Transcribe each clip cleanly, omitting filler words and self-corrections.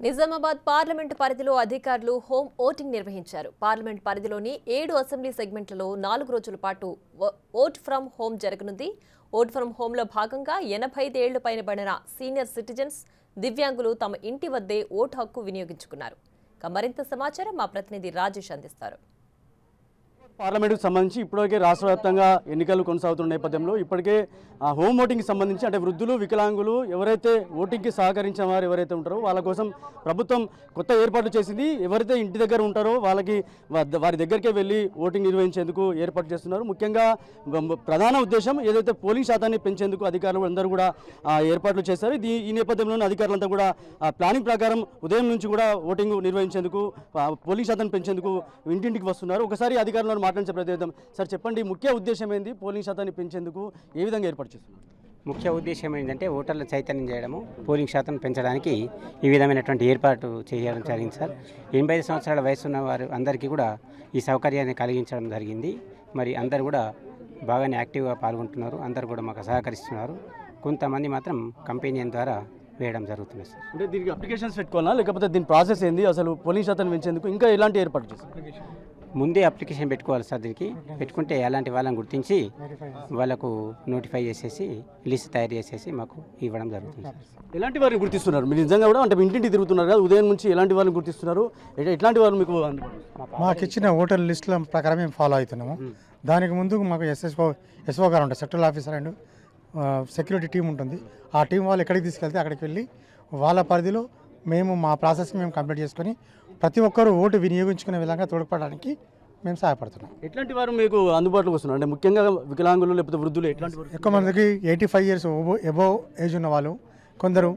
Nizamabad parliament పరిధిలో అధికారులు home voting నిర్వహించారు. పార్లమెంట్ పరిధిలోని 7 అసెంబ్లీ సెగ్మెంట్లలో 4 రోజుల పాటు ఓట్ ఫ్రమ్ హోమ్ జరగనుంది. ఓట్ ఫ్రమ్ హోమ్లో భాగంగా 85 ఏళ్లు పైనబడిన సీనియర్ సిటిజన్స్, దివ్యాంగులు తమ ఇంటి వద్దే ఓటు హక్కు వినియోగించుకున్నారు. మరింత సమాచారం మా ప్రతినిధి రాజేష్ అందిస్తారు. పార్లమెంటుకు సంబంధించి ఇప్పటికే రాష్ట్ర వ్యాప్తంగా ఎన్నికలు కొనసాగుతున్న నేపథ్యంలో ఇప్పటికే హోమ్ ఓటింగ్కి సంబంధించి అంటే వృద్ధులు, వికలాంగులు ఎవరైతే ఓటింగ్కి సహకరించిన వారు ఎవరైతే ఉంటారో వాళ్ళ కోసం ప్రభుత్వం కొత్త ఏర్పాట్లు చేసింది. ఎవరైతే ఇంటి దగ్గర ఉంటారో వాళ్ళకి వారి దగ్గరికే వెళ్ళి ఓటింగ్ నిర్వహించేందుకు ఏర్పాటు చేస్తున్నారు. ముఖ్యంగా ప్రధాన ఉద్దేశం ఏదైతే పోలింగ్ శాతాన్ని పెంచేందుకు అధికారులు అందరూ కూడా ఏర్పాట్లు చేశారు. ఈ నేపథ్యంలోనే అధికారులంతా కూడా ప్లానింగ్ ప్రకారం ఉదయం నుంచి కూడా ఓటింగ్ నిర్వహించేందుకు, పోలింగ్ శాతాన్ని పెంచేందుకు ఇంటింటికి వస్తున్నారు. ఒకసారి అధికారులను మాట్లాడించే ప్రయత్నం. సార్ చెప్పండి, ముఖ్య ఉద్దేశం ఏంది? పోలింగ్ శాతాన్ని పెంచేందుకు ఏ విధంగా ఏర్పాటు చేస్తున్నారు? ముఖ్య ఉద్దేశం ఏంటంటే ఓటర్ల చైతన్యం చేయడము, పోలింగ్ శాతం పెంచడానికి ఈ విధమైనటువంటి ఏర్పాటు చేయడం జరిగింది సార్. 85 సంవత్సరాల వయసున్న వారు అందరికీ కూడా ఈ సౌకర్యాన్ని కలిగించడం జరిగింది. మరి అందరు కూడా బాగానే యాక్టివ్గా పాల్గొంటున్నారు, అందరు కూడా మాకు సహకరిస్తున్నారు. కొంతమంది మాత్రం కంపెనీయన్ ద్వారా వేయడం జరుగుతుంది సార్. అంటే దీనికి అప్లికేషన్స్ పెట్టుకోవాలా, లేకపోతే దీని ప్రాసెస్ ఏంది? అసలు పోలింగ్ శాతాన్ని పెంచేందుకు ఇంకా ఎలాంటి ఏర్పాటు చేస్తారు? ముందే అప్లికేషన్ పెట్టుకోవాలి సార్. దీనికి పెట్టుకుంటే అలాంటి వాళ్ళని గుర్తించి వాళ్ళకు నోటిఫై చేసేసి లిస్ట్ తయారు చేసేసి మాకు ఇవ్వడం జరుగుతుంది సార్. ఎలాంటి వారిని గుర్తిస్తున్నారు మీరు? నిజంగా కూడా అంటే ఇంటింటి తిరుగుతున్నారు కదా, ఉదయం నుంచి ఎలాంటి వారిని గుర్తిస్తున్నారు? ఎట్లాంటి వారు మీకు మాకు ఇచ్చిన ఓటర్ లిస్టుల ప్రకారం మేము ఫాలో అవుతున్నాము. దానికి ముందు మాకు ఎస్ఓ గారు ఉంటారు, sectoral officer and security team ఉంటుంది. ఆ టీం వాళ్ళు ఎక్కడికి తీసుకెళ్తే అక్కడికి వెళ్ళి వాళ్ళ పరిధిలో మేము మా ప్రాసెస్ మేము కంప్లీట్ చేసుకొని ప్రతి ఒక్కరూ ఓటు వినియోగించుకునే విధంగా తోడ్పడడానికి మేము సహాయపడుతున్నాం. ఎట్లాంటి వారు మీకు అందుబాటులోకి వస్తున్నారు? అంటే ముఖ్యంగా వికలాంగులు లేకపోతే వృద్ధులు ఎట్లాంటి వారు? ఎక్కువ మందికి 85 years ఎబోవ్ ఏజ్ ఉన్న వాళ్ళు, కొందరు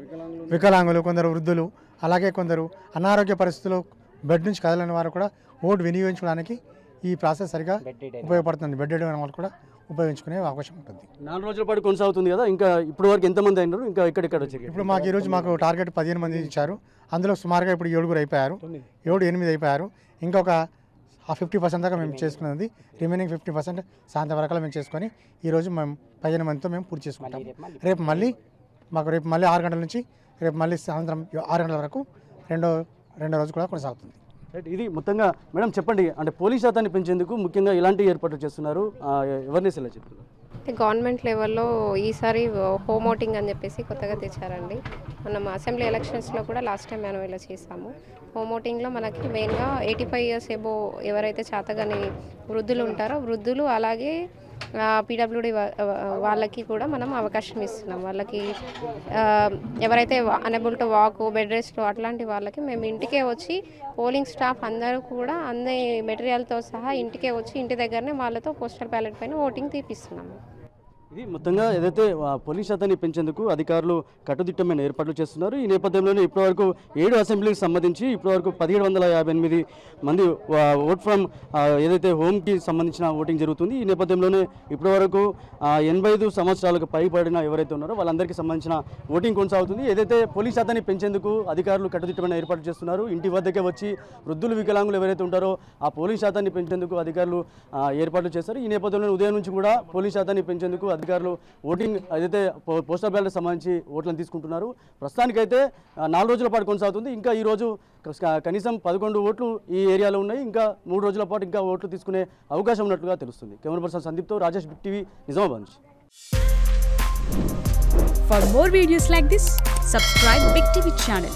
వికలాంగులు, కొందరు వృద్ధులు, అలాగే కొందరు అనారోగ్య పరిస్థితుల్లో బెడ్ నుంచి కదలని వారు కూడా ఓటు వినియోగించుకోవడానికి ఈ ప్రాసెస్ సరిగా ఉపయోగపడుతుంది. బెడ్ అయిన వాళ్ళు కూడా ఉపయోగించుకునే అవకాశం ఉంటుంది. 4 రోజుల పాటు కొనసాగుతుంది కదా, ఇంకా ఇప్పుడు వరకు ఎంతమంది అయినారు? ఇంకా ఎక్కడెక్కడ వచ్చారు? ఇప్పుడు మాకు ఈరోజు మాకు టార్గెట్ 15 మంది ఇచ్చారు. అందులో సుమారుగా ఇప్పుడు 7 అయిపోయారు, 8 అయిపోయారు. ఇంకొక 50% దాకా మేము చేసుకున్నది. రిమైనింగ్ 50% సాయంత్రం వరకు మేము చేసుకొని ఈరోజు మేము 15 మందితో మేము పూర్తి చేసుకుంటాం. రేపు మళ్ళీ 6 గంటల నుంచి రేపు మళ్ళీ సాయంత్రం 6 గంటల వరకు రెండో రోజు కూడా కొనసాగుతుంది. ఇది మొత్తంగా మేడం చెప్పండి, అంటే పోలింగ్ శాతాన్ని పెంచేందుకు ముఖ్యంగా ఇలాంటి ఏర్పాట్లు చేస్తున్నారు, ఎవరిని సెలెక్ట్ చేస్తున్నారు? గవర్నమెంట్ లెవెల్లో ఈసారి హోమ్ ఓటింగ్ అని చెప్పేసి కొత్తగా తెచ్చారండి. మనం అసెంబ్లీ ఎలక్షన్స్లో కూడా లాస్ట్ టైం మనం ఇలా చేసాము. హోమ్ ఓటింగ్లో మనకి మెయిన్గా 85 years ఎబో ఎవరైతే చేతగాని వృద్ధులు ఉంటారో వృద్ధులు, అలాగే పీడబ్ల్యూడీ వాళ్ళకి కూడా మనం అవకాశం ఇస్తున్నాం. వాళ్ళకి ఎవరైతే honourable to walk, bed rest అట్లాంటి వాళ్ళకి మేము ఇంటికే వచ్చి పోలింగ్ స్టాఫ్ అందరూ కూడా అన్ని మెటీరియల్తో సహా ఇంటికే వచ్చి ఇంటి దగ్గరనే వాళ్ళతో పోస్టల్ బ్యాలెట్ పైన ఓటింగ్ తీపిస్తున్నాము. ఇది మొత్తంగా ఏదైతే పోలింగ్ శాతాన్ని పెంచేందుకు అధికారులు కట్టుదిట్టమైన ఏర్పాట్లు చేస్తున్నారు. ఈ నేపథ్యంలోనే ఇప్పటివరకు 7 అసెంబ్లీకి సంబంధించి ఇప్పటివరకు 1758 మంది ఓట్ ఫ్రమ్ ఏదైతే హోమ్కి సంబంధించిన ఓటింగ్ జరుగుతుంది. ఈ నేపథ్యంలోనే ఇప్పటివరకు 85 సంవత్సరాలకు పైబడిన ఎవరైతే ఉన్నారో వాళ్ళందరికీ సంబంధించిన ఓటింగ్ కొనసాగుతుంది. ఏదైతే పోలింగ్ శాతాన్ని పెంచేందుకు అధికారులు కట్టుదిట్టమైన ఏర్పాట్లు చేస్తున్నారు. ఇంటి వద్దకే వచ్చి వృద్ధులు, వికలాంగులు ఎవరైతే ఉంటారో ఆ పోలింగ్ శాతాన్ని పెంచేందుకు అధికారులు ఏర్పాట్లు చేస్తారు. ఈ నేపథ్యంలో ఉదయం నుంచి కూడా పోలింగ్ శాతాన్ని పెంచేందుకు అధికారులు ఓటింగ్ ఏదైతే పోస్టల్ బ్యాలెట్ సంబంధించి ఓట్లను తీసుకుంటున్నారు. ప్రస్తుతానికైతే 4 రోజుల పాటు కొనసాగుతుంది. ఇంకా ఈ రోజు కనీసం 11 ఓట్లు ఈ ఏరియాలో ఉన్నాయి. ఇంకా 3 రోజుల పాటు ఇంకా ఓట్లు తీసుకునే అవకాశం ఉన్నట్లుగా తెలుస్తుంది. కెమెరా పర్సన్ సందీప్తో రాజేష్, బిగ్ టీవీ, నిజామాబాద్ నుంచి. For more videos like this, subscribe Big TV channel.